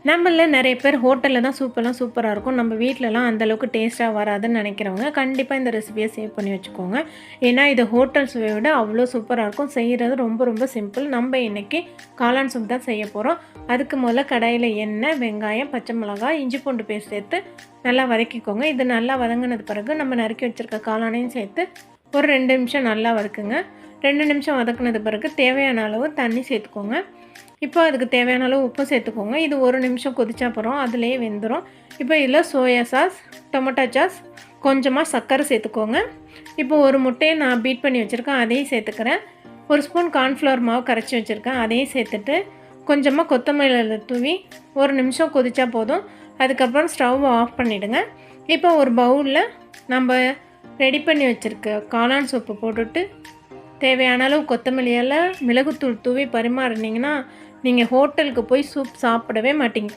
நம்மள நெறைய பேர் ஹோட்டல்ல தான் சூப்பெல்லாம் சூப்பரா இருக்கும். நம்ம வீட்லலாம் அந்த அளவுக்கு டேஸ்ட்டா வராதுன்னு நெனைக்கிறவங்க, கண்டிப்பா இந்த ரெசிபிய சேவ் பண்ணி வச்சுக்கோங்க. ஏன்னா, இது ஹோட்டல் சுவைய விட அவ்ளோ சூப்பரா இருக்கும். செய்றது ரொம்ப ரொம்ப சிம்பிள். நம்ம இன்னைக்கு காளான் சூப் தான் செய்ய போறோம். அதுக்கு முதல்ல கடாயில எண்ணெய், வெங்காயம், பச்சை மிளகாய், இஞ்சி பூண்டு பேஸ்ட் சேர்த்து நல்லா வதக்கிக்கோங்க. இது நல்லா வதங்குனது பிறகு நம்ம நறுக்கி வச்சிருக்க காளானையும் சேர்த்து ஒரு 2 நிமிஷம் நல்லா வதக்குங்க. 2 நிமிஷம் வதக்குனது பிறகு தேவையான அளவு தண்ணி சேர்த்துக்கோங்க. இப்போ அதுக்கு தேவையான அளவு உப்பு சேர்த்துக்கோங்க. இது 1 நிமிஷம் கொதிச்சா அப்புறம் அதிலேயே வெந்துடும். இப்போ இதில் சோயா சாஸ், டொமேட்டோ சாஸ், கொஞ்சமாக சர்க்கரை சேர்த்துக்கோங்க. இப்போ ஒரு முட்டையை நான் பீட் பண்ணி வச்சுருக்கேன், அதையும் சேர்த்துக்கிறேன். 1 ஸ்பூன் கார்ன்ஃப்ளவர் மாவு கரைச்சி வச்சுருக்கேன், அதையும் சேர்த்துட்டு கொஞ்சமாக கொத்தமல்லி இலை தூவி 1 நிமிஷம் கொதிச்சா போதும். அதுக்கப்புறம் ஸ்டவ் ஆஃப் பண்ணிவிடுங்க. இப்போ ஒரு பவுலில் நம்ம ரெடி பண்ணி வச்சுருக்க காளான் சூப்பு போட்டுட்டு தேவையான அளவு கொத்தமல்லி இலை, மிளகுத்தூள் தூவி பரிமாறுனீங்கன்னா நீங்கள் ஹோட்டலுக்கு போய் சூப் சாப்பிடவே மாட்டீங்க.